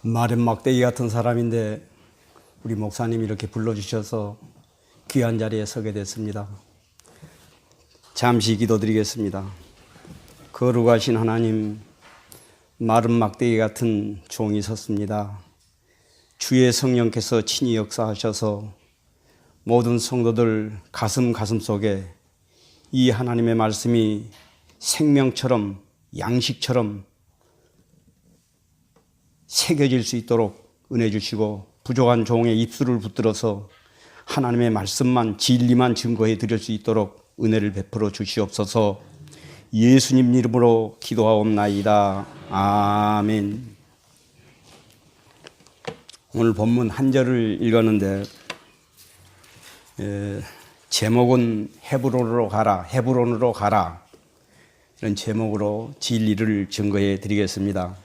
마른 막대기 같은 사람인데 우리 목사님이 이렇게 불러주셔서 귀한 자리에 서게 됐습니다. 잠시 기도드리겠습니다. 거룩하신 하나님, 마른 막대기 같은 종이 섰습니다. 주의 성령께서 친히 역사하셔서 모든 성도들 가슴 속에 이 하나님의 말씀이 생명처럼 양식처럼 새겨질 수 있도록 은혜 주시고 부족한 종의 입술을 붙들어서 하나님의 말씀만 진리만 증거해 드릴 수 있도록 은혜를 베풀어 주시옵소서. 예수님 이름으로 기도하옵나이다. 아멘. 오늘 본문 한 절을 읽었는데 제목은 헤브론으로 가라 이런 제목으로 진리를 증거해 드리겠습니다.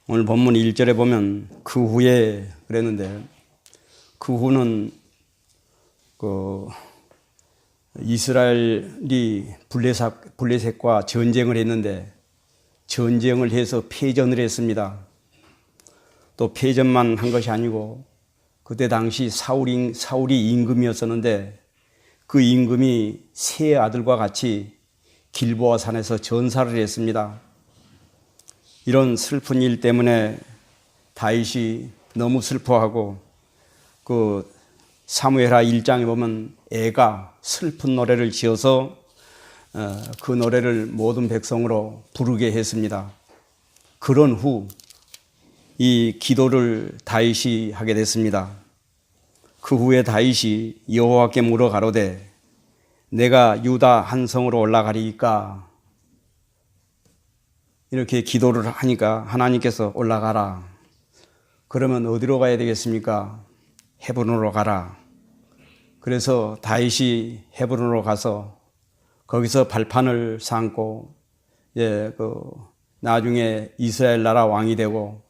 오늘 본문 1절에 보면 그 후에 그랬는데 그 후는 이스라엘이 블레셋과 전쟁을 했는데 전쟁을 해서 패전을 했습니다. 또 패전만 한 것이 아니고 그때 당시 사울이 임금이었었는데 그 임금이 세 아들과 같이 길보아 산에서 전사를 했습니다. 이런 슬픈 일 때문에 다윗이 너무 슬퍼하고 그 사무엘하 1장에 보면 애가 슬픈 노래를 지어서 그 노래를 모든 백성으로 부르게 했습니다. 그런 후 이 기도를 다윗이 하게 됐습니다. 그 후에 다윗이 여호와께 물어 가로되 내가 유다 한 성으로 올라가리이까 이렇게 기도를 하니까 하나님께서 올라가라. 그러면 어디로 가야 되겠습니까? 헤브론으로 가라. 그래서 다윗이 헤브론으로 가서 거기서 발판을 삼고 나중에 이스라엘 나라 왕이 되고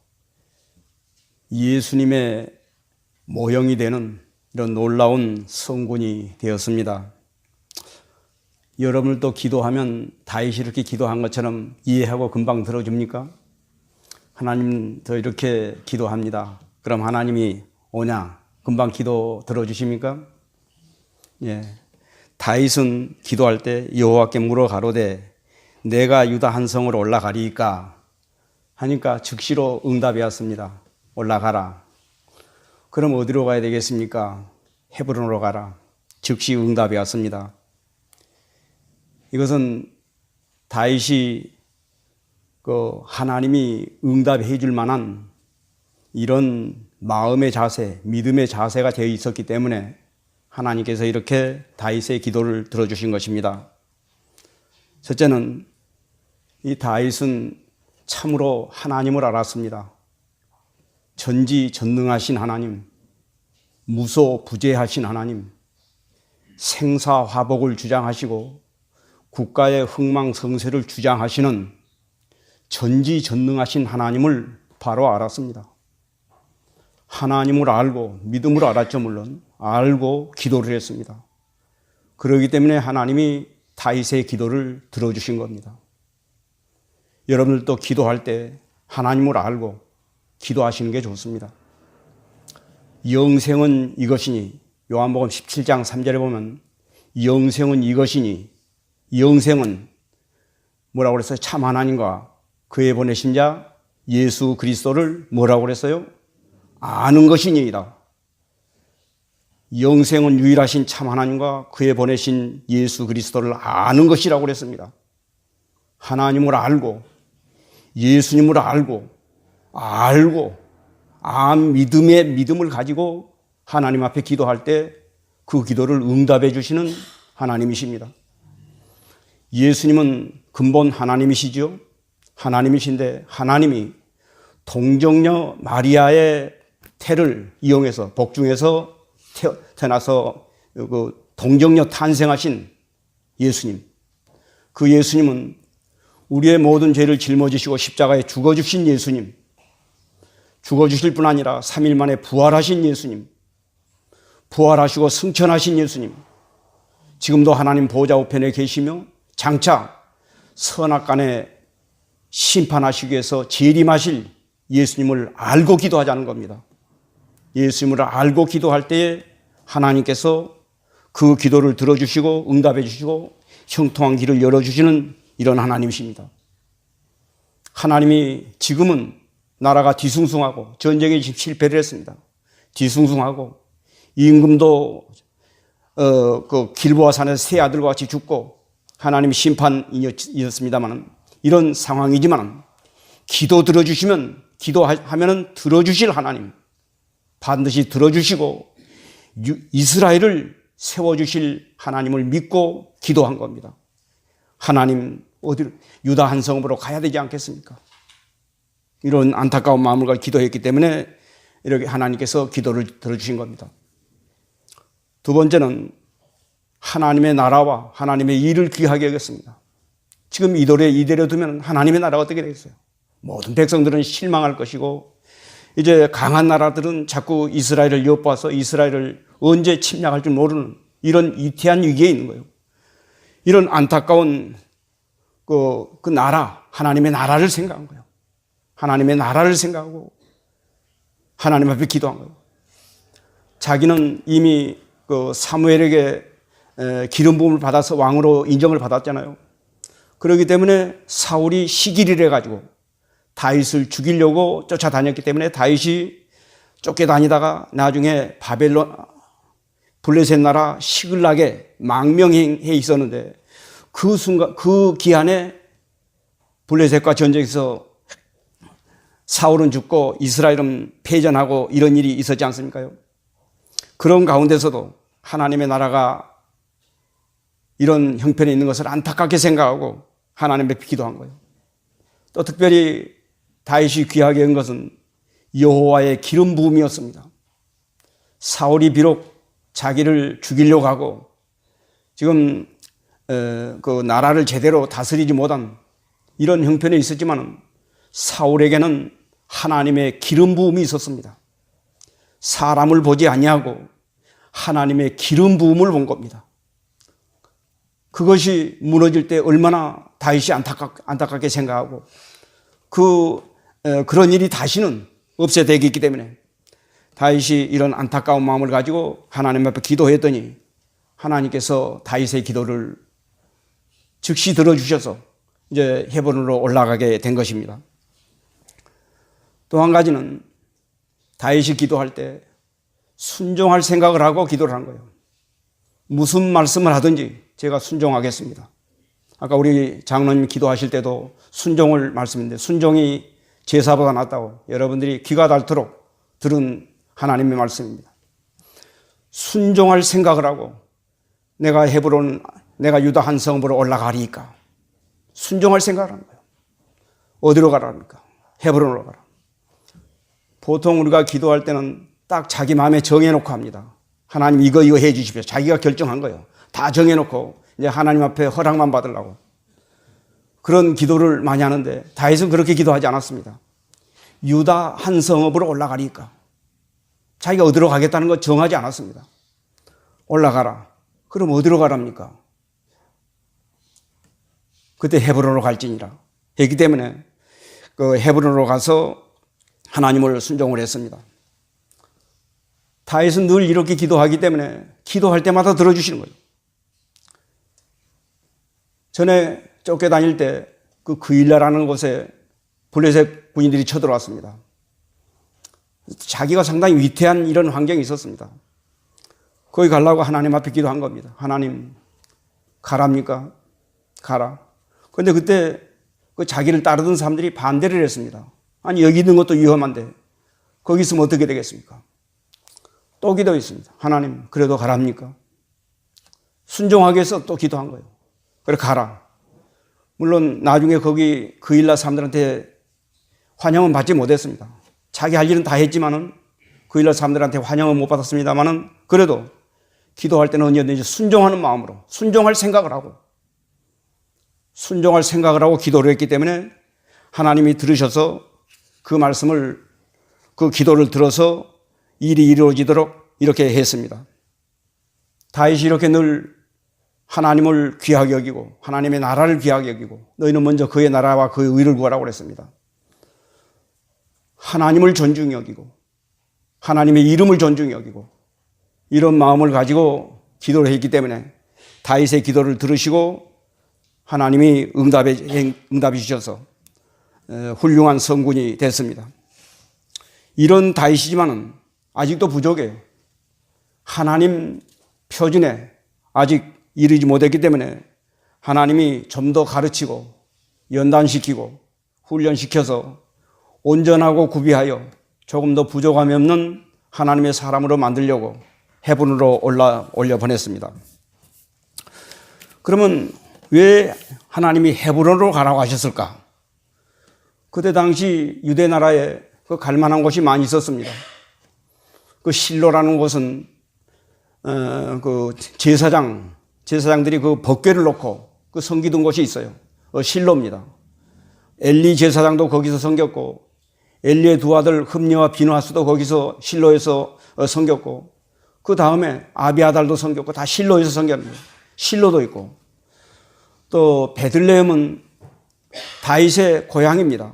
예수님의 모형이 되는 이런 놀라운 성군이 되었습니다. 여러분들도 기도하면 다윗이 이렇게 기도한 것처럼 이해하고 금방 들어줍니까? 하나님도 이렇게 기도합니다. 그럼 하나님이 오냐? 금방 기도 들어주십니까? 예. 다윗은 기도할 때 여호와께 물어 가로되 내가 유다 한 성으로 올라가리이까 하니까 즉시로 응답이 왔습니다. 올라가라. 그럼 어디로 가야 되겠습니까? 헤브론으로 가라. 즉시 응답이 왔습니다. 이것은 다윗이 하나님이 응답해 줄 만한 이런 마음의 자세, 믿음의 자세가 되어 있었기 때문에 하나님께서 이렇게 다윗의 기도를 들어주신 것입니다. 첫째는 이 다윗은 참으로 하나님을 알았습니다. 전지전능하신 하나님, 무소부재하신 하나님, 생사화복을 주장하시고 국가의 흥망성쇠를 주장하시는 전지전능하신 하나님을 바로 알았습니다. 하나님을 알고 믿음으로 알았죠. 물론 알고 기도를 했습니다. 그렇기 때문에 하나님이 다윗의 기도를 들어주신 겁니다. 여러분들도 기도할 때 하나님을 알고 기도하시는 게 좋습니다. 영생은 이것이니 요한복음 17장 3절에 보면 영생은 이것이니 영생은 뭐라고 그랬어요? 참 하나님과 그의 보내신 자 예수 그리스도를 뭐라고 그랬어요? 아는 것이니이다. 영생은 유일하신 참 하나님과 그의 보내신 예수 그리스도를 아는 것이라고 그랬습니다. 하나님을 알고 예수님을 알고 믿음의 믿음을 가지고 하나님 앞에 기도할 때 그 기도를 응답해 주시는 하나님이십니다. 예수님은 근본 하나님이시죠. 하나님이신데 하나님이 동정녀 마리아의 태를 이용해서 복중에서 태어나서 동정녀 탄생하신 예수님. 그 예수님은 우리의 모든 죄를 짊어지시고 십자가에 죽어주신 예수님. 죽어주실 뿐 아니라 3일 만에 부활하신 예수님. 부활하시고 승천하신 예수님. 지금도 하나님 보좌 우편에 계시며 장차 선악간에 심판하시기 위해서 재림하실 예수님을 알고 기도하자는 겁니다. 예수님을 알고 기도할 때에 하나님께서 그 기도를 들어주시고 응답해 주시고 형통한 길을 열어주시는 이런 하나님이십니다. 하나님이 지금은 나라가 뒤숭숭하고 전쟁에 지금 실패를 했습니다. 뒤숭숭하고 임금도 그 길보아 산에서 세 아들과 같이 죽고 하나님 심판이었습니다만 이런 상황이지만 기도 들어주시면 기도하면은 들어주실 하나님 반드시 들어주시고 이스라엘을 세워주실 하나님을 믿고 기도한 겁니다. 하나님 어디로 유다 한 성읍으로 가야 되지 않겠습니까? 이런 안타까운 마음을 가지고 기도했기 때문에 이렇게 하나님께서 기도를 들어주신 겁니다. 두 번째는 하나님의 나라와 하나님의 일을 귀하게 여겼습니다. 지금 이대로 두면 하나님의 나라가 어떻게 되겠어요? 모든 백성들은 실망할 것이고 이제 강한 나라들은 자꾸 이스라엘을 엿봐서 이스라엘을 언제 침략할 줄 모르는 이런 위태한 위기에 있는 거예요. 이런 안타까운 그 나라, 하나님의 나라를 생각한 거예요. 하나님의 나라를 생각하고 하나님 앞에 기도한 거예요. 자기는 이미 그 사무엘에게 기름 부음을 받아서 왕으로 인정을 받았잖아요. 그렇기 때문에 사울이 시기를 해가지고 다윗을 죽이려고 쫓아다녔기 때문에 다윗이 쫓겨다니다가 나중에 바벨론 블레셋 나라 시글락에 망명해 있었는데 그 순간 그 기한에 블레셋과 전쟁에서 사울은 죽고 이스라엘은 패전하고 이런 일이 있었지 않습니까요? 그런 가운데서도 하나님의 나라가 이런 형편에 있는 것을 안타깝게 생각하고 하나님 앞에 기도한 거예요. 또 특별히 다윗이 귀하게 한 것은 여호와의 기름 부음이었습니다. 사울이 비록 자기를 죽이려고 하고 지금 그 나라를 제대로 다스리지 못한 이런 형편에 있었지만 사울에게는 하나님의 기름 부음이 있었습니다. 사람을 보지 아니하고 하나님의 기름 부음을 본 겁니다. 그것이 무너질 때 얼마나 다윗이 안타깝게 생각하고 그런 일이 다시는 없어야 되겠기 때문에 다윗이 이런 안타까운 마음을 가지고 하나님 앞에 기도했더니 하나님께서 다윗의 기도를 즉시 들어주셔서 이제 헤브론으로 올라가게 된 것입니다. 또 한 가지는 다윗이 기도할 때 순종할 생각을 하고 기도를 한 거예요. 무슨 말씀을 하든지 제가 순종하겠습니다. 아까 우리 장로님 기도하실 때도 순종을 말씀했는데 순종이 제사보다 낫다고 여러분들이 귀가 닳도록 들은 하나님의 말씀입니다. 순종할 생각을 하고 내가 유다 한 성읍으로 올라가리까 순종할 생각을 하는 거예요. 어디로 가라니까? 헤브론으로 가라. 보통 우리가 기도할 때는 딱 자기 마음에 정해놓고 합니다. 하나님 이거 해 주십시오. 자기가 결정한 거예요. 다 정해놓고 이제 하나님 앞에 허락만 받으려고 그런 기도를 많이 하는데 다윗은 그렇게 기도하지 않았습니다. 유다 한 성읍으로 올라가리까 자기가 어디로 가겠다는 거 정하지 않았습니다. 올라가라. 그럼 어디로 가랍니까? 그때 헤브론으로 갈지니라 했기 때문에 그 헤브론으로 가서 하나님을 순종을 했습니다. 다윗은 늘 이렇게 기도하기 때문에 기도할 때마다 들어주시는 거예요. 전에 쫓겨다닐 때 그 그일라라는 곳에 블레셋 군인들이 쳐들어왔습니다. 자기가 상당히 위태한 이런 환경이 있었습니다. 거기 가려고 하나님 앞에 기도한 겁니다. 하나님 가랍니까? 가라. 그런데 그때 그 자기를 따르던 사람들이 반대를 했습니다. 아니 여기 있는 것도 위험한데 거기 있으면 어떻게 되겠습니까? 또 기도했습니다. 하나님 그래도 가랍니까? 순종하기 위해서 또 기도한 거예요. 그래 가라. 물론 나중에 거기 그일라 사람들한테 환영은 받지 못했습니다. 자기 할 일은 다 했지만은 그일라 사람들한테 환영은 못 받았습니다만은 그래도 기도할 때는 언제든지 순종하는 마음으로 순종할 생각을 하고 기도를 했기 때문에 하나님이 들으셔서 그 말씀을 그 기도를 들어서 일이 이루어지도록 이렇게 했습니다. 다윗이 이렇게 늘 하나님을 귀하게 여기고 하나님의 나라를 귀하게 여기고 너희는 먼저 그의 나라와 그의 의를 구하라고 그랬습니다. 하나님을 존중히 여기고 하나님의 이름을 존중히 여기고 이런 마음을 가지고 기도를 했기 때문에 다윗의 기도를 들으시고 하나님이 응답해 주셔서 훌륭한 성군이 됐습니다. 이런 다윗이지만은 아직도 부족해요. 하나님 표준에 아직 이르지 못했기 때문에 하나님이 좀 더 가르치고 연단시키고 훈련시켜서 온전하고 구비하여 조금 더 부족함이 없는 하나님의 사람으로 만들려고 헤브론으로 올려 보냈습니다. 그러면 왜 하나님이 헤브론으로 가라고 하셨을까? 그때 당시 유대 나라에 갈 만한 곳이 많이 있었습니다. 그 실로라는 곳은 그 제사장들이 그 법궤를 놓고 그 섬기던 곳이 있어요. 실로입니다. 엘리 제사장도 거기서 섬겼고 엘리의 두 아들 흠니와 비느하스도 거기서 실로에서 섬겼고 그 다음에 아비아달도 섬겼고 다 실로에서 섬겼습니다. 실로도 있고 또 베들레헴은 다윗의 고향입니다.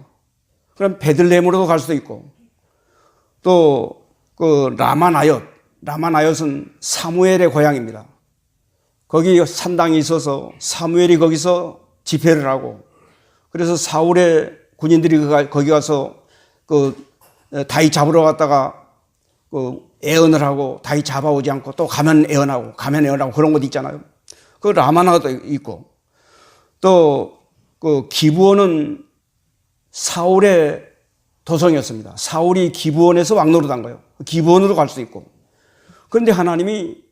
그럼 베들레헴으로도 갈 수도 있고 또 그 라마나옅은 사무엘의 고향입니다. 거기 산당이 있어서 사무엘이 거기서 집회를 하고 그래서 사울의 군인들이 거기 가서 그 다윗 잡으러 갔다가 그 애언을 하고 다윗 잡아오지 않고 또 가면 애언하고 그런 곳 있잖아요. 그 라마나도 있고 또 그 기브온은 사울의 도성이었습니다. 사울이 기브온에서 왕노릇한 거예요. 기브온으로 갈 수 있고 그런데 하나님이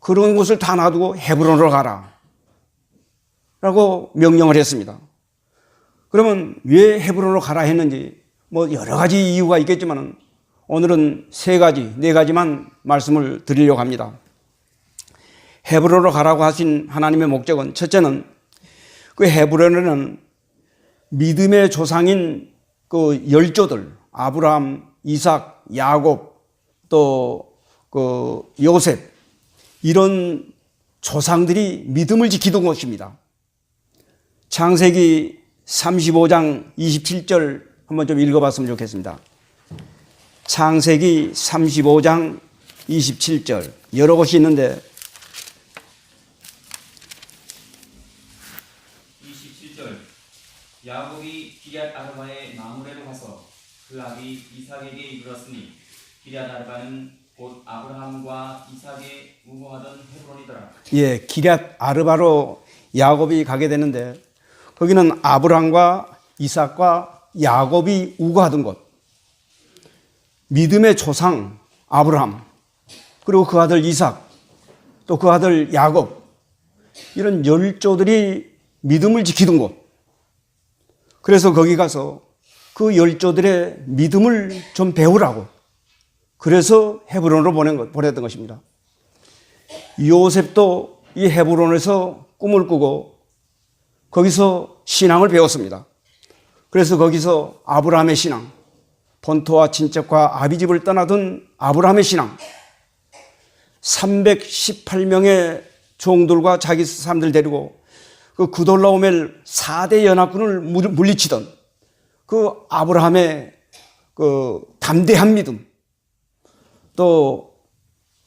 그런 곳을 다 놔두고 헤브론으로 가라 라고 명령을 했습니다. 그러면 왜 헤브론으로 가라 했는지 뭐 여러 가지 이유가 있겠지만 오늘은 네 가지만 말씀을 드리려고 합니다. 헤브론으로 가라고 하신 하나님의 목적은 첫째는 그 헤브론에는 믿음의 조상인 그 열조들 아브라함, 이삭, 야곱 또 그 요셉 이런 조상들이 믿음을 지키던 곳입니다. 창세기 35장 27절 한번 좀 읽어봤으면 좋겠습니다. 창세기 35장 27절 여러 곳이 있는데 27절 야곱이 기럇 아르바의 마므레로 가서 그 아비 이삭에게 이르렀으니 기럇 아르바는 곧 아브라함과 이삭의 우거하던 헤브론이더라. 예, 기럇 아르바로 야곱이 가게 되는데 거기는 아브라함과 이삭과 야곱이 우거하던 곳. 믿음의 조상 아브라함 그리고 그 아들 이삭 또 그 아들 야곱 이런 열조들이 믿음을 지키던 곳. 그래서 거기 가서 그 열조들의 믿음을 좀 배우라고 그래서 헤브론으로 보냈던 것입니다. 요셉도 이 헤브론에서 꿈을 꾸고 거기서 신앙을 배웠습니다. 그래서 거기서 아브라함의 신앙, 본토와 친척과 아비집을 떠나던 아브라함의 신앙, 318명의 종들과 자기 사람들 데리고 그 구돌라오멜 4대 연합군을 물리치던 그 아브라함의 그 담대한 믿음, 또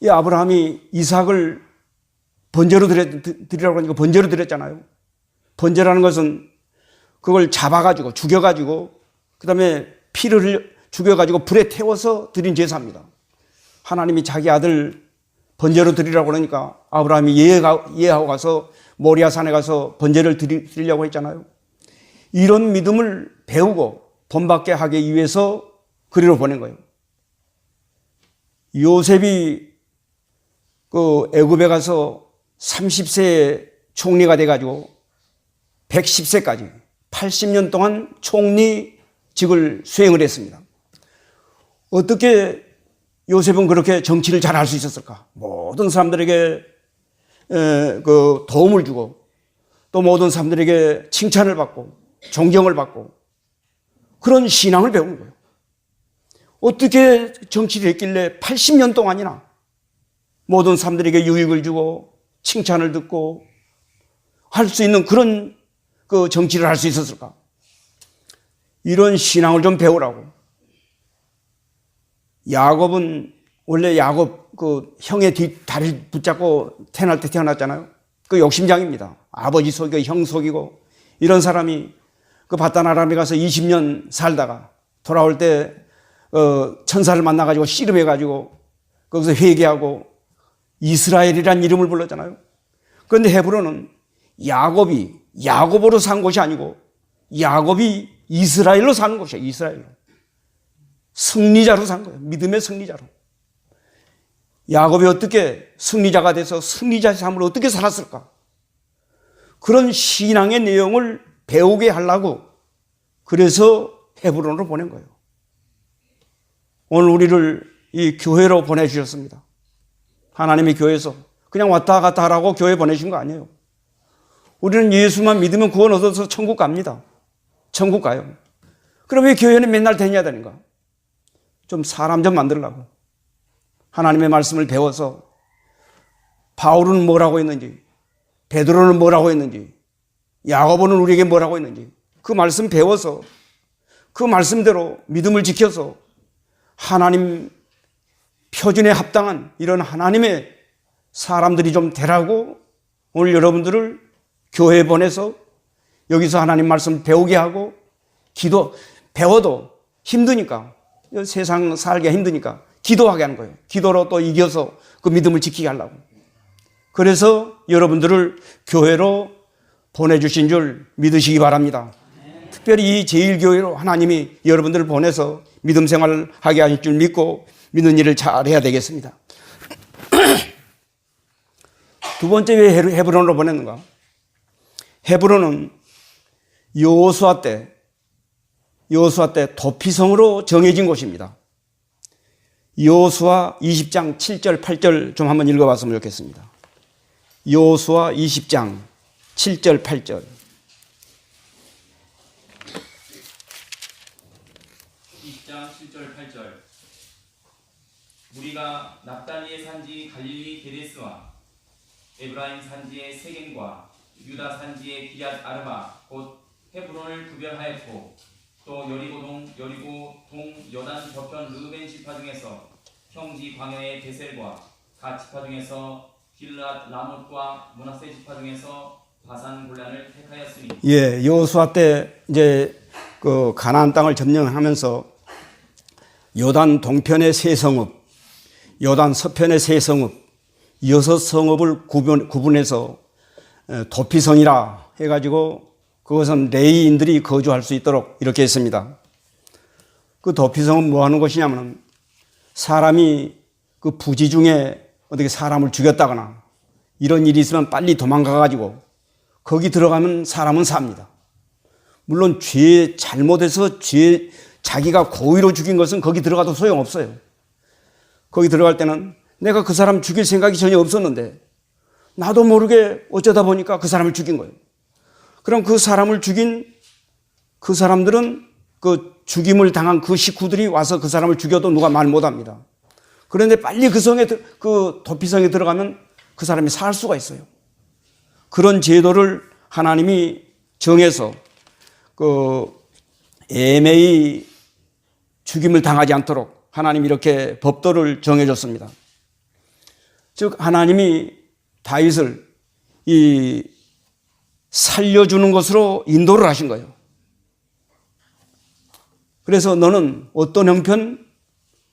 이 아브라함이 이삭을 번제로 드리라고 하니까 번제로 드렸잖아요. 번제라는 것은 그걸 잡아가지고 죽여가지고 그 다음에 피를 죽여가지고 불에 태워서 드린 제사입니다. 하나님이 자기 아들 번제로 드리라고 그러니까 아브라함이 이해하고 가서 모리아산에 가서 번제를 드리려고 했잖아요. 이런 믿음을 배우고 본받게 하기 위해서 그리로 보낸 거예요. 요셉이 그 애굽에 가서 30세에 총리가 돼가지고 110세까지 80년 동안 총리직을 수행을 했습니다. 어떻게 요셉은 그렇게 정치를 잘 할 수 있었을까? 모든 사람들에게 그 도움을 주고 또 모든 사람들에게 칭찬을 받고 존경을 받고 그런 신앙을 배우는 거예요. 어떻게 정치를 했길래 80년 동안이나 모든 사람들에게 유익을 주고 칭찬을 듣고 할 수 있는 그런 그 정치를 할 수 있었을까? 이런 신앙을 좀 배우라고 야곱은 원래 야곱 그 형의 다리를 붙잡고 태어날 때 태어났잖아요. 그 욕심장입니다. 아버지 속이고 형 속이고 이런 사람이 그 바단 아람에 가서 20년 살다가 돌아올 때 천사를 만나가지고 씨름해가지고 거기서 회개하고 이스라엘이란 이름을 불렀잖아요. 그런데 헤브론은 야곱이 야곱으로 산 곳이 아니고 야곱이 이스라엘로 사는 곳이에요. 이스라엘로. 승리자로 산 거예요. 믿음의 승리자로. 야곱이 어떻게 승리자가 돼서 승리자의 삶을 어떻게 살았을까? 그런 신앙의 내용을 배우게 하려고 그래서 헤브론으로 보낸 거예요. 오늘 우리를 이 교회로 보내주셨습니다. 하나님의 교회에서 그냥 왔다 갔다 하라고 교회 보내신 거 아니에요. 우리는 예수만 믿으면 구원 얻어서 천국 갑니다. 천국 가요. 그럼 왜 교회는 맨날 다녀야 되는가? 좀 사람 좀 만들려고. 하나님의 말씀을 배워서 바울은 뭐라고 했는지, 베드로는 뭐라고 했는지, 야고보는 우리에게 뭐라고 했는지 그 말씀 배워서 그 말씀대로 믿음을 지켜서 하나님 표준에 합당한 이런 하나님의 사람들이 좀 되라고 오늘 여러분들을 교회에 보내서 여기서 하나님 말씀 배우게 하고 배워도 힘드니까 세상 살기가 힘드니까 기도하게 하는 거예요. 기도로 또 이겨서 그 믿음을 지키게 하려고. 그래서 여러분들을 교회로 보내주신 줄 믿으시기 바랍니다. 특별히 이 제일교회로 하나님이 여러분들을 보내서 믿음 생활을 하게 하실 줄 믿고 믿는 일을 잘 해야 되겠습니다. 두 번째 왜 헤브론으로 보냈는가? 헤브론은 여호수아 때 도피성으로 정해진 곳입니다. 여호수아 20장 7절 8절 좀 한번 읽어봤으면 좋겠습니다. 여호수아 20장 7절 8절 20장 7절 8절 우리가 납달리의 산지 갈릴리 게데스와 에브라임 산지의 세겜과 유다 산지의 기럇 아르바 곧 헤브론을 구별하였고 또 여리고 동 여단 저편 르우벤 지파 중에서 형지 광야의 베셀과 갓 지파 중에서 길앗 라못과 므낫세 지파 중에서 바산 골란을 택하였으니. 예, 여호수아 때 이제 그 가나안 땅을 점령하면서 요단 동편의 세 성읍, 요단 서편의 세 성읍, 6성읍을 구분해서 도피성이라 해가지고 그것은 레위인들이 거주할 수 있도록 이렇게 했습니다. 그 도피성은 뭐 하는 곳이냐면 사람이 그 부지 중에 어떻게 사람을 죽였다거나 이런 일이 있으면 빨리 도망가가지고 거기 들어가면 사람은 삽니다. 물론 잘못해서 자기가 고의로 죽인 것은 거기 들어가도 소용없어요. 거기 들어갈 때는 내가 그 사람 죽일 생각이 전혀 없었는데 나도 모르게 어쩌다 보니까 그 사람을 죽인 거예요. 그럼 그 사람을 죽인 그 사람들은 그 죽임을 당한 그 식구들이 와서 그 사람을 죽여도 누가 말 못합니다. 그런데 빨리 그 성에 그 도피성에 들어가면 그 사람이 살 수가 있어요. 그런 제도를 하나님이 정해서 그 애매히 죽임을 당하지 않도록 하나님이 이렇게 법도를 정해줬습니다. 즉 하나님이 다윗을 살려주는 것으로 인도를 하신 거예요. 그래서 너는 어떤 형편,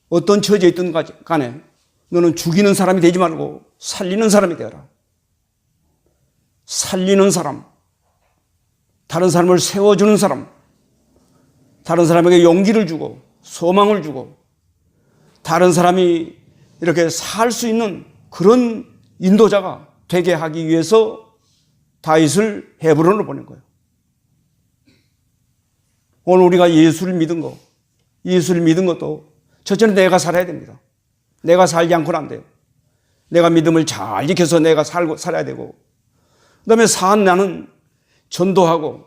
어떤 처지에 있든 간에 너는 죽이는 사람이 되지 말고 살리는 사람이 되어라. 살리는 사람, 다른 사람을 세워주는 사람, 다른 사람에게 용기를 주고 소망을 주고 다른 사람이 이렇게 살 수 있는 그런 인도자가 되게 하기 위해서 다윗을 헤브론으로 보낸 거예요. 오늘 우리가 예수를 믿은 것도 첫째는 내가 살아야 됩니다. 내가 살지 않고는 안 돼요. 내가 믿음을 잘 지켜서 내가 살아야 되고 그다음에 사한 나는 전도하고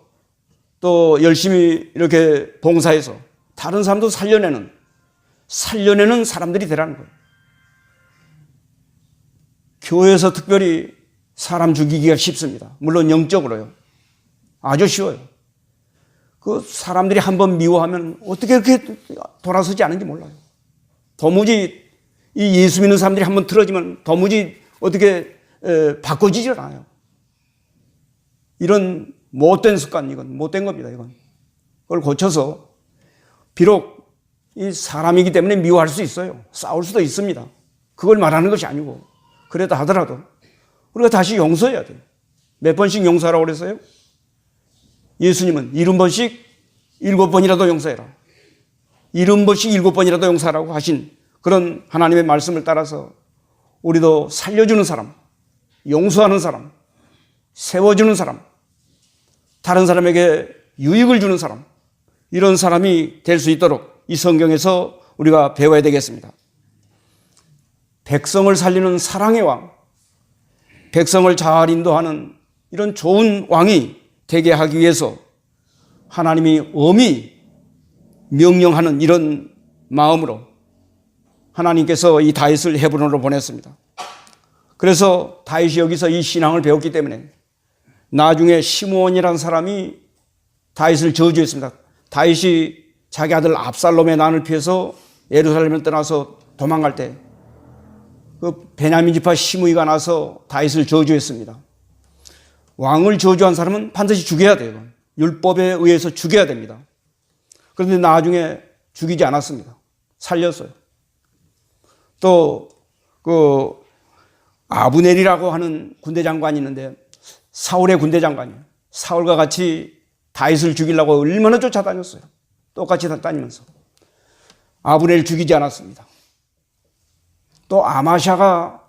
또 열심히 이렇게 봉사해서 다른 사람도 살려내는 사람들이 되라는 거예요. 교회에서 특별히 사람 죽이기가 쉽습니다. 물론 영적으로요. 아주 쉬워요. 그 사람들이 한번 미워하면 어떻게 그렇게 돌아서지 않은지 몰라요. 도무지 이 예수 믿는 사람들이 한번 틀어지면 도무지 어떻게 바꿔지질 않아요. 이런 못된 습관, 이건 못된 겁니다. 이건 그걸 고쳐서, 비록 이 사람이기 때문에 미워할 수 있어요. 싸울 수도 있습니다. 그걸 말하는 것이 아니고, 그래도 하더라도 우리가 다시 용서해야 돼요. 몇 번씩 용서하라고 그랬어요? 예수님은 70번씩 7번이라도 용서해라. 70번씩 7번이라도 용서하라고 하신 그런 하나님의 말씀을 따라서 우리도 살려주는 사람, 용서하는 사람, 세워주는 사람, 다른 사람에게 유익을 주는 사람, 이런 사람이 될 수 있도록 이 성경에서 우리가 배워야 되겠습니다. 백성을 살리는 사랑의 왕, 백성을 잘 인도하는 이런 좋은 왕이 되게 하기 위해서 하나님이 엄히 명령하는 이런 마음으로 하나님께서 이 다윗을 헤브론으로 보냈습니다. 그래서 다윗이 여기서 이 신앙을 배웠기 때문에 나중에 시므온이라는 사람이 다윗을 저주했습니다. 다윗이 자기 아들 압살롬의 난을 피해서 예루살렘을 떠나서 도망갈 때 그 베냐민 지파 시므이가 나서 다윗을 저주했습니다. 왕을 저주한 사람은 반드시 죽여야 돼요. 율법에 의해서 죽여야 됩니다. 그런데 나중에 죽이지 않았습니다. 살렸어요. 또 그 아브넬이라고 하는 군대 장관이 있는데, 사울의 군대 장관이에요. 사울과 같이 다윗을 죽이려고 얼마나 쫓아다녔어요. 똑같이 다니면서. 아브넬 죽이지 않았습니다. 또 아마샤가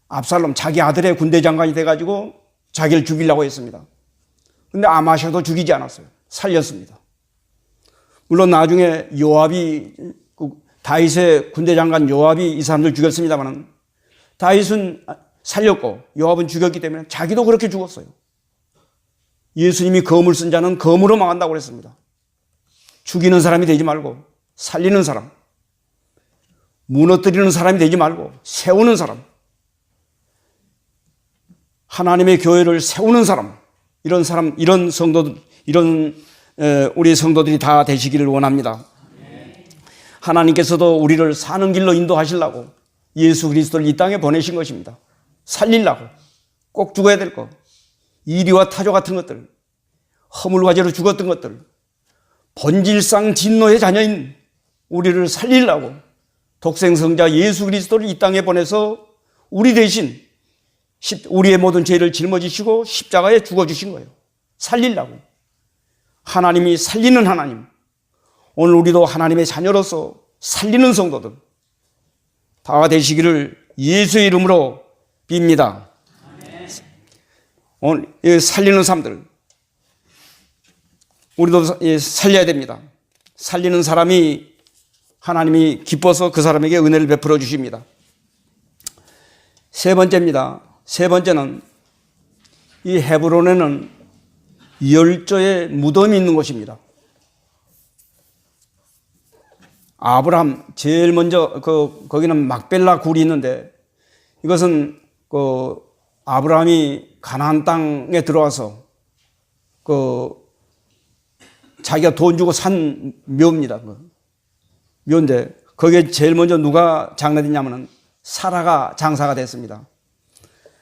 압살롬, 자기 아들의 군대 장관이 돼가지고 자기를 죽이려고 했습니다. 그런데 아마샤도 죽이지 않았어요. 살렸습니다. 물론 나중에 요압이, 다윗의 군대 장관 요압이 이 사람들 죽였습니다만, 다윗은 살렸고 요압은 죽였기 때문에 자기도 그렇게 죽었어요. 예수님이 검을 쓴 자는 검으로 망한다고 그랬습니다. 죽이는 사람이 되지 말고 살리는 사람, 무너뜨리는 사람이 되지 말고 세우는 사람, 하나님의 교회를 세우는 사람, 이런 성도들, 우리 성도들이 다 되시기를 원합니다. 하나님께서도 우리를 사는 길로 인도하시려고 예수 그리스도를 이 땅에 보내신 것입니다. 살리려고. 꼭 죽어야 될 것, 이리와 타조 같은 것들, 허물과제로 죽었던 것들, 본질상 진노의 자녀인 우리를 살리려고 독생성자 예수 그리스도를 이 땅에 보내서 우리 대신 우리의 모든 죄를 짊어지시고 십자가에 죽어주신 거예요. 살리려고. 하나님이 살리는 하나님. 오늘 우리도 하나님의 자녀로서 살리는 성도들 다 되시기를 예수의 이름으로 빕니다. 오늘 살리는 사람들, 우리도 살려야 됩니다. 살리는 사람이 하나님이 기뻐서 그 사람에게 은혜를 베풀어 주십니다. 세 번째입니다. 세 번째는 이 헤브론에는 열조의 무덤이 있는 곳입니다. 아브라함, 제일 먼저 거기는 막벨라 굴이 있는데, 이것은 아브라함이 가나안 땅에 들어와서 자기가 돈 주고 산 묘입니다. 묘인데 거기에 제일 먼저 누가 장례됐냐면은 사라가 장사가 됐습니다.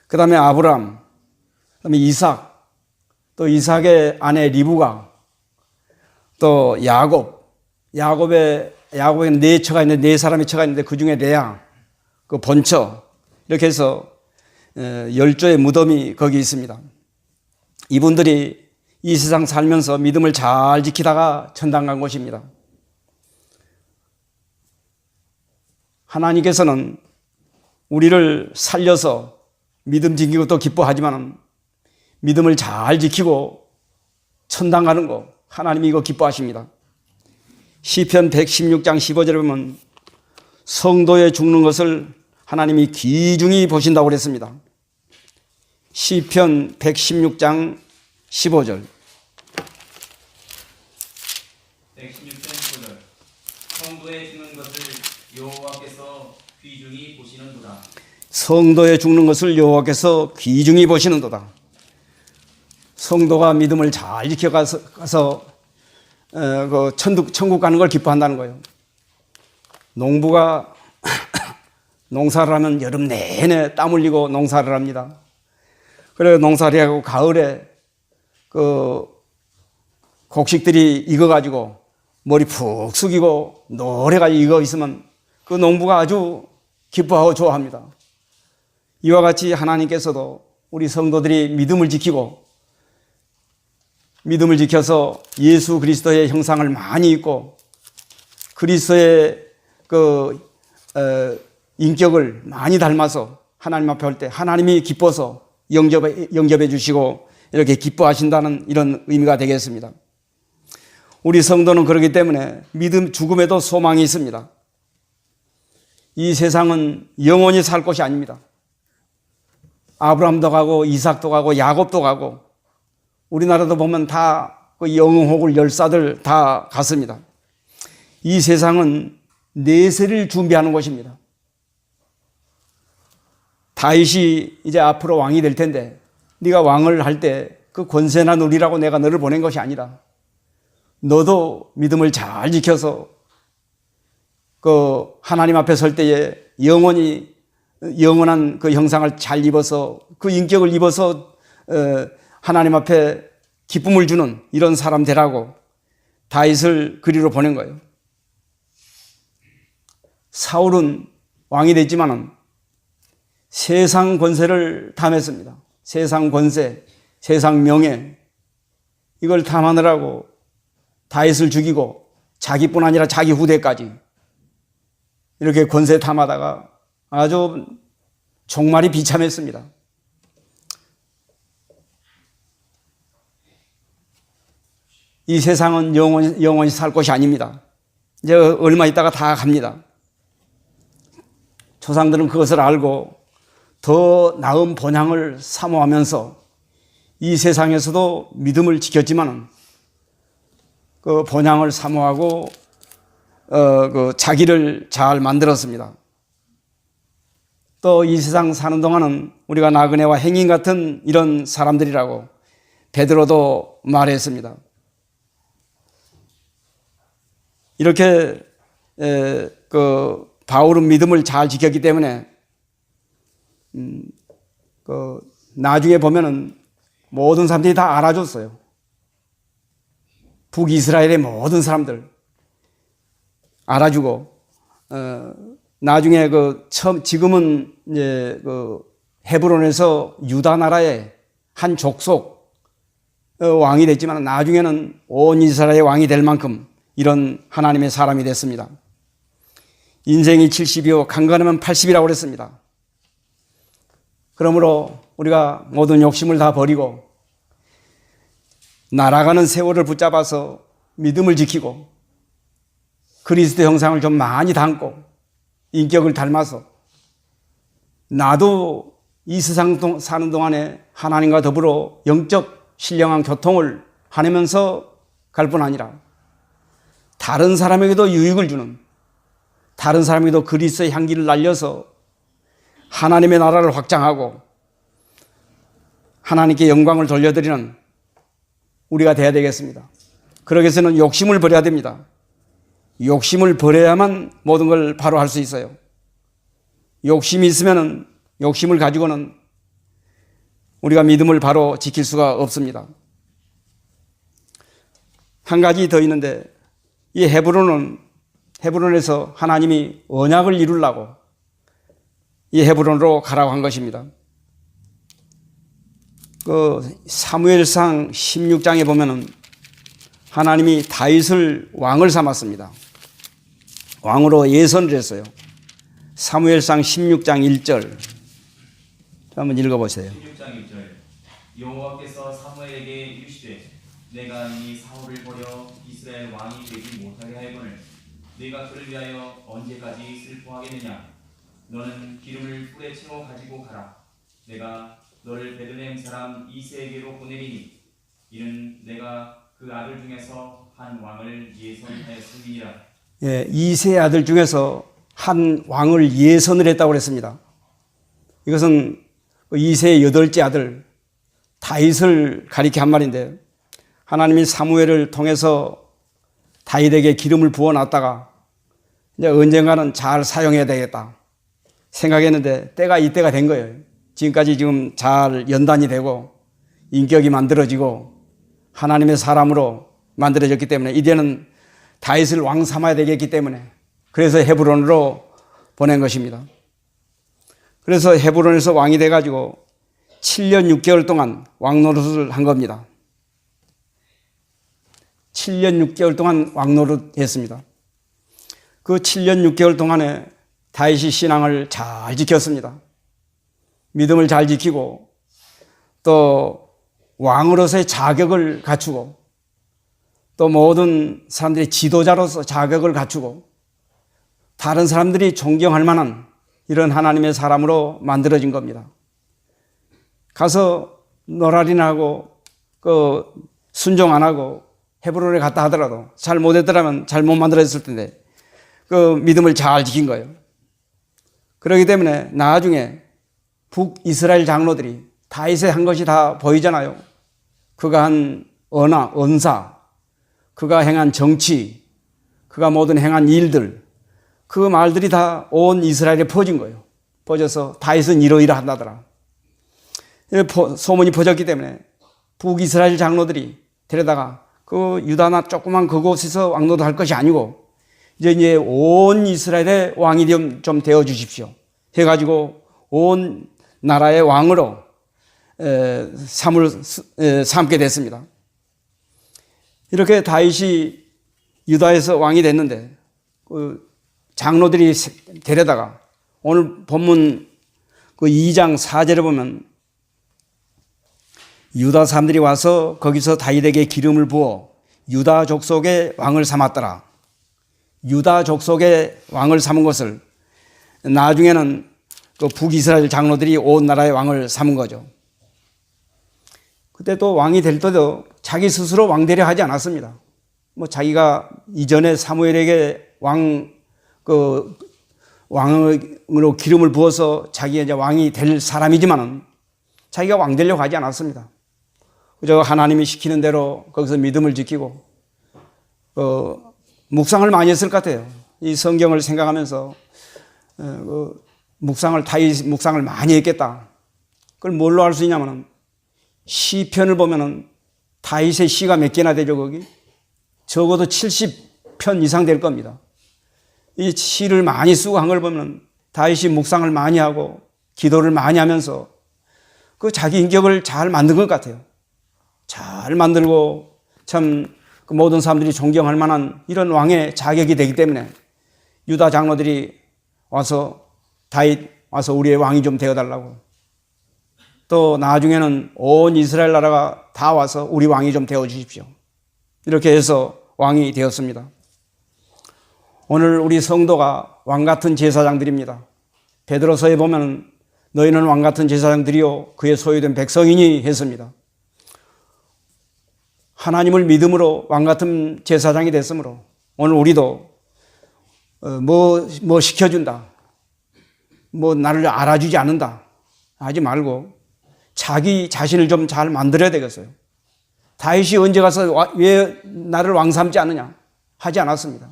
그 다음에 아브라함, 그 다음에 이삭, 또 이삭의 아내 리브가, 또 야곱에는 네 처가 있는데, 네 사람의 처가 있는데 그 중에 레아, 그 본처, 이렇게 해서 열조의 무덤이 거기 있습니다. 이분들이 이 세상 살면서 믿음을 잘 지키다가 천당 간 곳입니다. 하나님께서는 우리를 살려서 믿음 지키고 또 기뻐하지만, 믿음을 잘 지키고 천당 가는 거 하나님이 이거 기뻐하십니다. 시편 116장 15절에 보면 성도의 죽는 것을 하나님이 귀중히 보신다고 그랬습니다. 시편 116장 15절. 116편 15절. 성도의 죽는 것을 여호와께서 귀중히 보시는도다. 성도의 죽는 것을 여호와께서 귀중히 보시는도다. 성도가 믿음을 잘 지켜가서 천국 가는 걸 기뻐한다는 거예요. 농부가 농사를 하면 여름 내내 땀 흘리고 농사를 합니다. 그래서 농사를 하고 가을에 그 곡식들이 익어가지고 머리 푹 숙이고 노래가 익어 있으면 그 농부가 아주 기뻐하고 좋아합니다. 이와 같이 하나님께서도 우리 성도들이 믿음을 지켜서 예수 그리스도의 형상을 많이 입고 그리스도의 인격을 많이 닮아서 하나님 앞에 올 때 하나님이 기뻐서 영접해 주시고 이렇게 기뻐하신다는 이런 의미가 되겠습니다. 우리 성도는 그렇기 때문에 죽음에도 소망이 있습니다. 이 세상은 영원히 살 곳이 아닙니다. 아브라함도 가고 이삭도 가고 야곱도 가고 우리나라도 보면 다 그 영웅호국 열사들 다 갔습니다. 이 세상은 내세를 준비하는 곳입니다. 다윗이 이제 앞으로 왕이 될 텐데 네가 왕을 할 때 그 권세나 누리라고 내가 너를 보낸 것이 아니라 너도 믿음을 잘 지켜서 그 하나님 앞에 설 때에 영원한 그 형상을 잘 입어서 그 인격을 입어서 하나님 앞에 기쁨을 주는 이런 사람 되라고 다윗을 그리로 보낸 거예요. 사울은 왕이 됐지만은 세상 권세를 탐했습니다. 세상 권세, 세상 명예 이걸 탐하느라고 다윗을 죽이고 자기뿐 아니라 자기 후대까지 이렇게 권세 탐하다가 아주 종말이 비참했습니다. 이 세상은 영원히 살 곳이 아닙니다. 이제 얼마 있다가 다 갑니다. 조상들은 그것을 알고 더 나은 본향을 사모하면서 이 세상에서도 믿음을 지켰지만은 그 본향을 사모하고 그 자기를 잘 만들었습니다. 또 이 세상 사는 동안은 우리가 나그네와 행인 같은 이런 사람들이라고 베드로도 말했습니다. 이렇게 그 바울은 믿음을 잘 지켰기 때문에 나중에 보면은 모든 사람들이 다 알아줬어요. 북이스라엘의 모든 사람들 알아주고 나중에 지금은 이제 헤브론에서 유다 나라의 한 족속 왕이 됐지만 나중에는 온 이스라엘의 왕이 될 만큼 이런 하나님의 사람이 됐습니다. 인생이 70이요 강건하면 80이라고 그랬습니다. 그러므로 우리가 모든 욕심을 다 버리고 날아가는 세월을 붙잡아서 믿음을 지키고 그리스도 형상을 좀 많이 담고 인격을 닮아서 나도 이 세상 사는 동안에 하나님과 더불어 영적 신령한 교통을 하면서 갈 뿐 아니라 다른 사람에게도 유익을 주는 다른 사람에게도 그리스도의 향기를 날려서 하나님의 나라를 확장하고 하나님께 영광을 돌려드리는 우리가 되어야 되겠습니다. 그러기 위해서는 욕심을 버려야 됩니다. 욕심을 버려야만 모든 걸 바로 할 수 있어요. 욕심이 있으면은 욕심을 가지고는 우리가 믿음을 바로 지킬 수가 없습니다. 한 가지 더 있는데 이 헤브론에서 하나님이 언약을 이루려고 이 헤브론으로 가라고 한 것입니다. 사무엘상 16장에 보면은 하나님이 다윗을 왕을 삼았습니다. 왕으로 예선을 했어요. 사무엘상 16장 1절 한번 읽어보세요. 16장 1절 여호와께서 사무엘에게 이르시되 내가 이 사울을 버려 이스라엘 왕이 되지 못하게 하였거늘 네가 그를 위하여 언제까지 슬퍼하겠느냐 너는 기름을 뿔에 채워 가지고 가라 내가 너를 베들레헴 사람 이새에게로 보내리니 이는 내가 그 아들 중에서 한 왕을 예선하였음이니라. 예, 이세 아들 중에서 한 왕을 예선을 했다고 그랬습니다. 이것은 이세의 8째 아들 다윗을 가리켜 한 말인데 하나님이 사무엘을 통해서 다윗에게 기름을 부어놨다가 이제 언젠가는 잘 사용해야 되겠다 생각했는데 때가 이때가 된 거예요. 지금까지 지금 잘 연단이 되고 인격이 만들어지고 하나님의 사람으로 만들어졌기 때문에 이제는 다윗을 왕 삼아야 되겠기 때문에 그래서 헤브론으로 보낸 것입니다. 그래서 헤브론에서 왕이 돼가지고 7년 6개월 동안 왕 노릇을 한 겁니다. 7년 6개월 동안 왕 노릇 했습니다. 그 7년 6개월 동안에 다윗이 신앙을 잘 지켰습니다. 믿음을 잘 지키고 또 왕으로서의 자격을 갖추고 또 모든 사람들이 지도자로서 자격을 갖추고 다른 사람들이 존경할 만한 이런 하나님의 사람으로 만들어진 겁니다. 가서 노랄이나 하고 순종 안 하고 헤브론에 갔다 하더라도 잘 못했더라면 잘 못 만들어졌을 텐데 그 믿음을 잘 지킨 거예요. 그렇기 때문에 나중에 북이스라엘 장로들이 다윗의 한 것이 다 보이잖아요. 그가 한 언사, 그가 행한 정치, 그가 모든 행한 일들, 그 말들이 다 온 이스라엘에 퍼진 거예요. 퍼져서 다윗은 이러이러하다더라. 소문이 퍼졌기 때문에 북이스라엘 장로들이 데려다가 그 유다나 조그만 그곳에서 왕노도 할 것이 아니고 이제 온 이스라엘의 왕이 좀 되어 주십시오. 해가지고 온 나라의 왕으로 삼게 됐습니다. 이렇게 다윗이 유다에서 왕이 됐는데 그 장로들이 데려다가 오늘 본문 그 2장 4절에 보면 유다 사람들이 와서 거기서 다윗에게 기름을 부어 유다 족속의 왕을 삼았더라. 유다 족속의 왕을 삼은 것을 나중에는 그 북이스라엘 장로들이 온 나라의 왕을 삼은 거죠. 그때 또 왕이 될 때도 자기 스스로 왕되려 하지 않았습니다. 뭐 자기가 이전에 사무엘에게 왕으로 기름을 부어서 자기가 이제 왕이 될 사람이지만은 자기가 왕 되려고 하지 않았습니다. 그저 하나님이 시키는 대로 거기서 믿음을 지키고 묵상을 많이 했을 것 같아요. 이 성경을 생각하면서 다윗 묵상을 많이 했겠다. 그걸 뭘로 알 수 있냐면은 시편을 보면은 다윗의 시가 몇 개나 되죠, 거기? 적어도 70편 이상 될 겁니다. 이 시를 많이 쓰고 한 걸 보면 다윗이 묵상을 많이 하고 기도를 많이 하면서 그 자기 인격을 잘 만든 것 같아요. 잘 만들고 참 그 모든 사람들이 존경할 만한 이런 왕의 자격이 되기 때문에 유다 장로들이 와서 다윗 와서 우리의 왕이 좀 되어달라고 또 나중에는 온 이스라엘 나라가 다 와서 우리 왕이 좀 되어주십시오. 이렇게 해서 왕이 되었습니다. 오늘 우리 성도가 왕 같은 제사장들입니다. 베드로서에 보면 너희는 왕 같은 제사장들이요 그의 소유된 백성이니 했습니다. 하나님을 믿음으로 왕 같은 제사장이 됐으므로 오늘 우리도 뭐 시켜준다, 뭐 나를 알아주지 않는다 하지 말고 자기 자신을 좀 잘 만들어야 되겠어요. 다윗이 언제 가서 왜 나를 왕 삼지 않느냐 하지 않았습니다.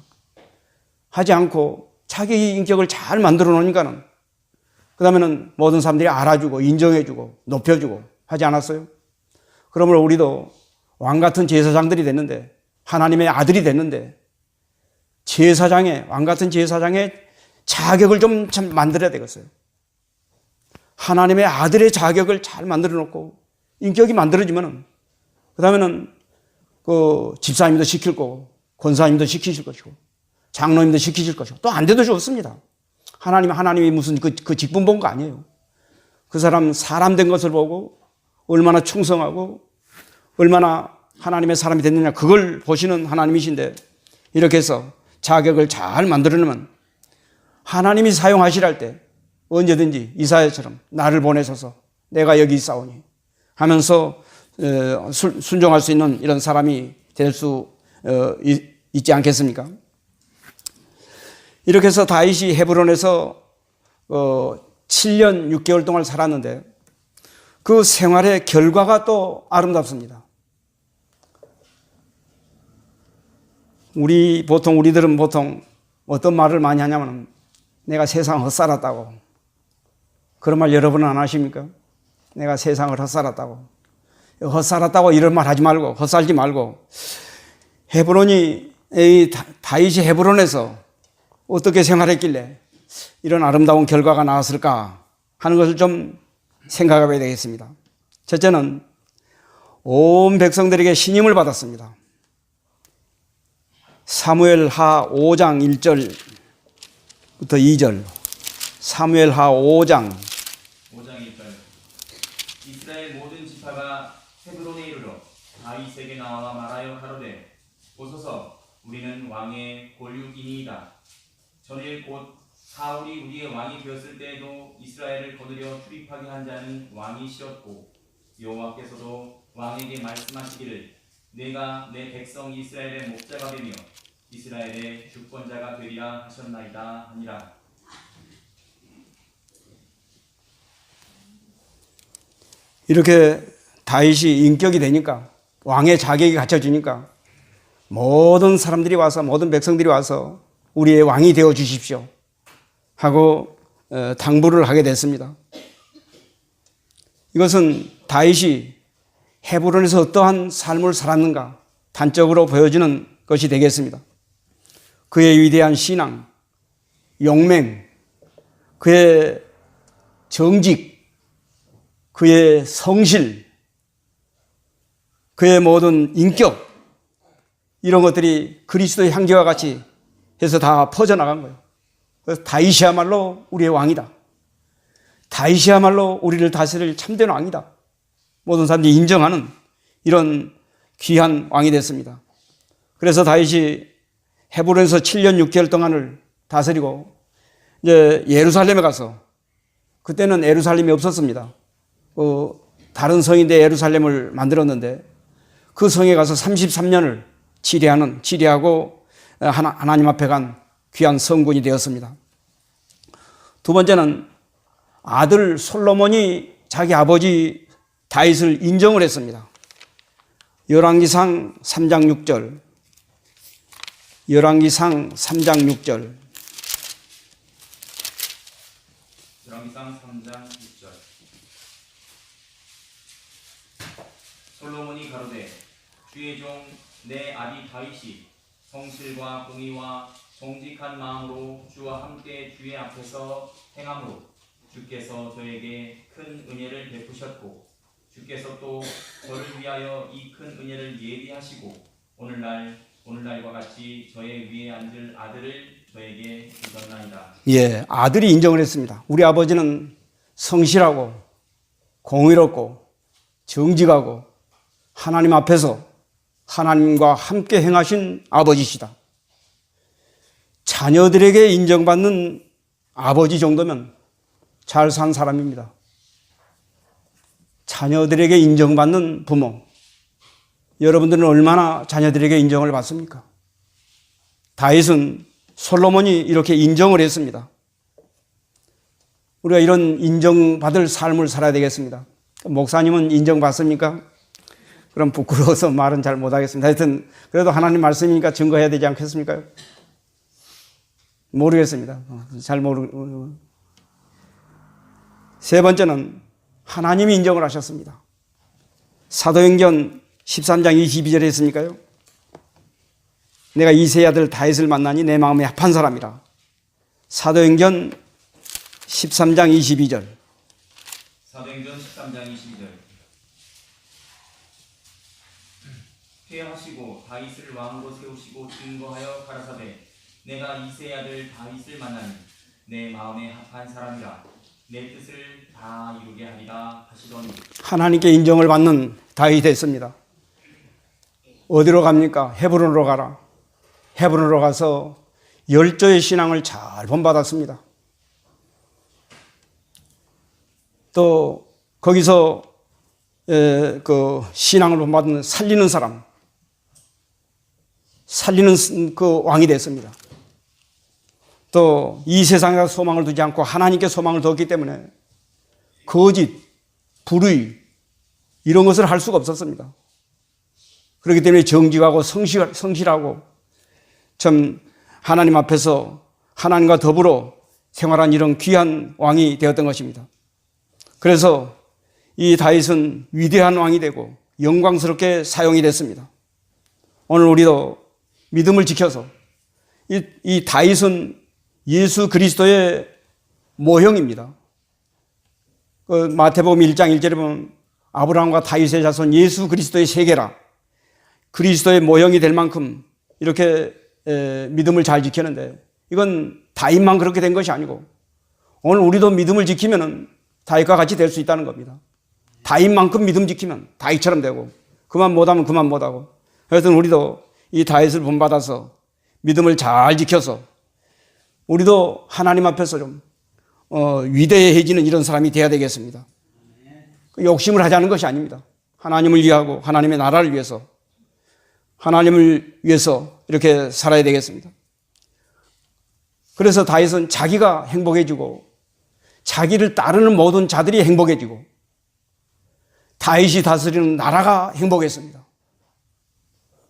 하지 않고 자기 인격을 잘 만들어 놓으니까는 그 다음에는 모든 사람들이 알아주고 인정해주고 높여주고 하지 않았어요? 그러므로 우리도 왕 같은 제사장들이 됐는데 하나님의 아들이 됐는데 왕 같은 제사장의 자격을 좀 참 만들어야 되겠어요. 하나님의 아들의 자격을 잘 만들어 놓고 인격이 만들어지면은 그 다음에는 그 집사님도 시킬 거고 권사님도 시키실 것이고 장로님도 시키실 것이고 또 안 돼도 좋습니다. 하나님이 무슨 그 직분 본 거 아니에요. 그 사람 된 것을 보고 얼마나 충성하고 얼마나 하나님의 사람이 됐느냐 그걸 보시는 하나님이신데 이렇게 해서 자격을 잘 만들어내면 하나님이 사용하시랄 때 언제든지 이사야처럼 나를 보내셔서 내가 여기 있사오니 하면서 순종할 수 있는 이런 사람이 될 수 있지 않겠습니까? 이렇게 해서 다윗이 헤브론에서 7년 6개월 동안 살았는데 그 생활의 결과가 또 아름답습니다. 우리들은 보통 어떤 말을 많이 하냐면 내가 세상 헛살았다고. 그런 말 여러분은 안 하십니까? 내가 세상을 헛살았다고. 헛살았다고 이런 말 하지 말고, 헛살지 말고, 다윗이 헤브론에서 어떻게 생활했길래 이런 아름다운 결과가 나왔을까 하는 것을 좀 생각해 봐야 되겠습니다. 첫째는 온 백성들에게 신임을 받았습니다. 사무엘하 5장 1절부터 2절. 사무엘하 5장 1절. 이스라엘 모든 지파가 헤브론에 이르러 다윗에게 나와 말하여 가로되 보소서 우리는 왕의 권류이니이다. 전일 곧 사울이 우리의 왕이 되었을 때에도 이스라엘을 거느려 출입하게 한 자는 왕이 싫었고 여호와께서도 왕에게 말씀하시기를 내가 내 백성 이스라엘의 목자가 되며 이스라엘의 주권자가 되리라 하셨나이다 하니라. 이렇게 다윗이 인격이 되니까, 왕의 자격이 갖춰지니까 모든 사람들이 와서, 모든 백성들이 와서 우리의 왕이 되어 주십시오 하고 당부를 하게 됐습니다. 이것은 다윗이 헤브론에서 어떠한 삶을 살았는가 단적으로 보여주는 것이 되겠습니다. 그의 위대한 신앙, 용맹, 그의 정직, 그의 성실, 그의 모든 인격, 이런 것들이 그리스도의 향기와 같이 해서 다 퍼져나간 거예요. 그래서 다윗이야말로 우리의 왕이다. 다윗이야말로 우리를 다스릴 참된 왕이다. 모든 사람들이 인정하는 이런 귀한 왕이 됐습니다. 그래서 다윗이 헤브론에서 7년 6개월 동안을 다스리고 이제 예루살렘에 가서, 그때는 예루살렘이 없었습니다. 다른 성인데 예루살렘을 만들었는데 그 성에 가서 33년을 치리하고 하나님 앞에 간 귀한 성군이 되었습니다. 두 번째는 아들 솔로몬이 자기 아버지 다윗을 인정을 했습니다. 열왕기상 3장 6절. 열왕기상 3장 6절. 열왕기상 3장 6절. 솔로몬이 가로되 주의 종 내 아비 다윗이 성실과 공의와 정직한 마음으로 주와 함께 주의 앞에서 행함으로 주께서 저에게 큰 은혜를 베푸셨고 주께서 또 저를 위하여 이 큰 은혜를 예비하시고 오늘날과 같이 저의 위에 앉을 아들을 저에게 주셨나이다. 예, 아들이 인정을 했습니다. 우리 아버지는 성실하고 공의롭고 정직하고 하나님 앞에서 하나님과 함께 행하신 아버지시다. 자녀들에게 인정받는 아버지 정도면 잘 산 사람입니다. 자녀들에게 인정받는 부모. 여러분들은 얼마나 자녀들에게 인정을 받습니까? 다윗은 솔로몬이 이렇게 인정을 했습니다. 우리가 이런 인정받을 삶을 살아야 되겠습니다. 목사님은 인정받습니까? 그럼 부끄러워서 말은 잘 못하겠습니다. 하여튼 그래도 하나님 말씀이니까 증거해야 되지 않겠습니까? 모르겠습니다. 잘 모르고. 세 번째는 하나님이 인정을 하셨습니다. 사도행전 13장 22절에 했으니까요. 내가 이새의 아들 다윗을 만나니 내 마음에 합한 사람이라. 사도행전 13장 22절. 사도행전 13장 22절. 퇴하시고 다윗을 왕으로 세우시고 증거하여 가라사대 내가 이새의 아들 다윗을 만나니 내 마음에 합한 사람이라. 내 뜻을 다 이루게 하리라 하시더니. 하나님께 인정을 받는 다윗이 됐습니다. 어디로 갑니까? 헤브론으로 가라. 헤브론으로 가서 열조의 신앙을 잘 본받았습니다. 또 거기서 그 신앙을 본받는 살리는 사람, 살리는 그 왕이 됐습니다. 또 이 세상에 소망을 두지 않고 하나님께 소망을 뒀기 때문에 거짓, 불의 이런 것을 할 수가 없었습니다. 그렇기 때문에 정직하고 성실하고 참 하나님 앞에서 하나님과 더불어 생활한 이런 귀한 왕이 되었던 것입니다. 그래서 이 다윗은 위대한 왕이 되고 영광스럽게 사용이 됐습니다. 오늘 우리도 믿음을 지켜서 이 다윗은 예수 그리스도의 모형입니다. 마태복음 1장 1절에 보면 아브라함과 다윗의 자손 예수 그리스도의 세계라, 그리스도의 모형이 될 만큼 이렇게 믿음을 잘 지켰는데, 이건 다윗만 그렇게 된 것이 아니고 오늘 우리도 믿음을 지키면 다윗과 같이 될 수 있다는 겁니다. 다윗만큼 믿음 지키면 다윗처럼 되고, 그만 못하면 그만 못하고. 그래서 우리도 이 다윗을 본받아서 믿음을 잘 지켜서 우리도 하나님 앞에서 좀 위대해지는 이런 사람이 되어야 되겠습니다. 욕심을 하자는 것이 아닙니다. 하나님을 위하고 하나님의 나라를 위해서, 하나님을 위해서 이렇게 살아야 되겠습니다. 그래서 다윗은 자기가 행복해지고 자기를 따르는 모든 자들이 행복해지고 다윗이 다스리는 나라가 행복했습니다.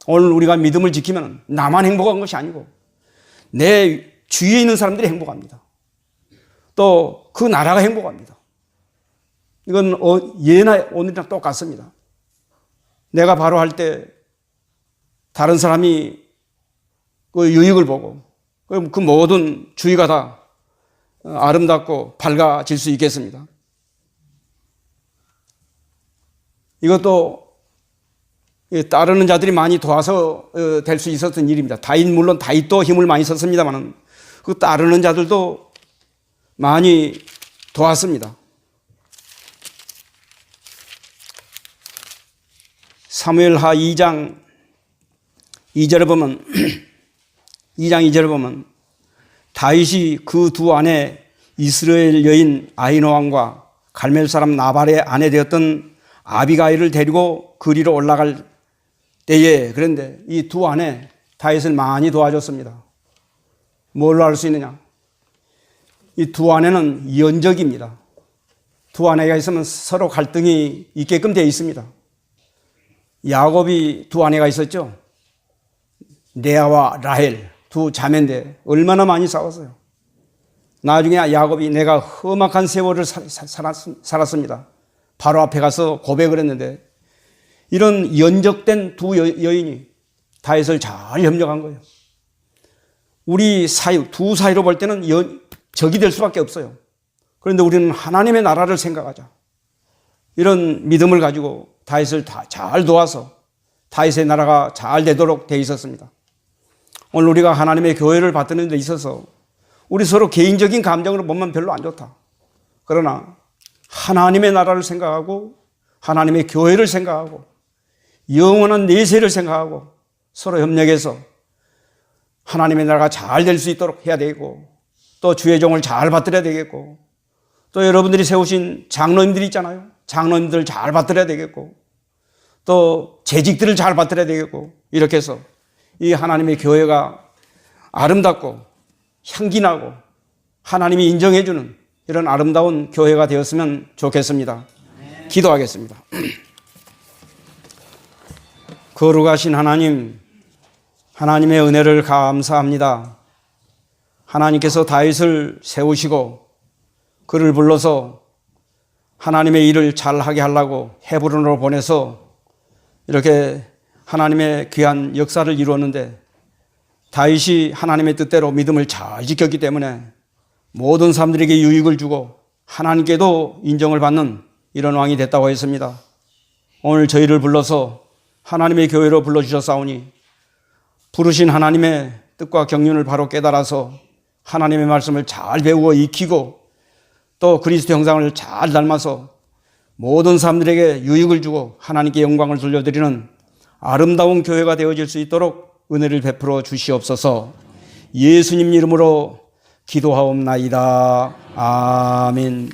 오늘 우리가 믿음을 지키면 나만 행복한 것이 아니고 내 주위에 있는 사람들이 행복합니다. 또 그 나라가 행복합니다. 이건 예나 오늘이랑 똑같습니다. 내가 바로 할 때 다른 사람이 그 유익을 보고 그 모든 주위가 다 아름답고 밝아질 수 있겠습니다. 이것도 따르는 자들이 많이 도와서 될 수 있었던 일입니다. 물론 다윗도 힘을 많이 썼습니다만 그 따르는 자들도 많이 도왔습니다. 사무엘하 2장 2절에 보면 2장 2절에 보면 다윗이 그 두 아내 이스라엘 여인 아히노암과 갈멜 사람 나발의 아내 되었던 아비가일을 데리고 그리로 올라갈 때에, 그런데 이 두 아내 다윗을 많이 도와줬습니다. 뭘로 알 수 있느냐? 이 두 아내는 연적입니다. 두 아내가 있으면 서로 갈등이 있게끔 되어 있습니다. 야곱이 두 아내가 있었죠. 레아와 라헬 두 자매인데 얼마나 많이 싸웠어요. 나중에 야곱이 내가 험악한 세월을 살았습니다. 바로 앞에 가서 고백을 했는데, 이런 연적된 두 여인이 다윗을 잘 협력한 거예요. 우리 사이, 두 사이로 볼 때는 적이 될 수밖에 없어요. 그런데 우리는 하나님의 나라를 생각하자. 이런 믿음을 가지고 다윗을 잘 도와서 다윗의 나라가 잘 되도록 되어 있었습니다. 오늘 우리가 하나님의 교회를 받드는 데 있어서 우리 서로 개인적인 감정으로 보면 별로 안 좋다. 그러나 하나님의 나라를 생각하고 하나님의 교회를 생각하고 영원한 내세를 생각하고 서로 협력해서 하나님의 나라가 잘 될 수 있도록 해야 되고, 또 주의 종을 잘 받들어야 되겠고, 또 여러분들이 세우신 장로님들이 있잖아요. 장로님들 잘 받들어야 되겠고, 또 재직들을 잘 받들어야 되겠고, 이렇게 해서 이 하나님의 교회가 아름답고 향기나고 하나님이 인정해주는 이런 아름다운 교회가 되었으면 좋겠습니다. 기도하겠습니다. 거룩하신 하나님, 하나님의 은혜를 감사합니다. 하나님께서 다윗을 세우시고 그를 불러서 하나님의 일을 잘하게 하려고 헤브론으로 보내서 이렇게 하나님의 귀한 역사를 이루었는데, 다윗이 하나님의 뜻대로 믿음을 잘 지켰기 때문에 모든 사람들에게 유익을 주고 하나님께도 인정을 받는 이런 왕이 됐다고 했습니다. 오늘 저희를 불러서 하나님의 교회로 불러주셨사오니 부르신 하나님의 뜻과 경륜을 바로 깨달아서 하나님의 말씀을 잘 배우고 익히고 또 그리스도 형상을 잘 닮아서 모든 사람들에게 유익을 주고 하나님께 영광을 돌려드리는 아름다운 교회가 되어질 수 있도록 은혜를 베풀어 주시옵소서. 예수님 이름으로 기도하옵나이다. 아멘.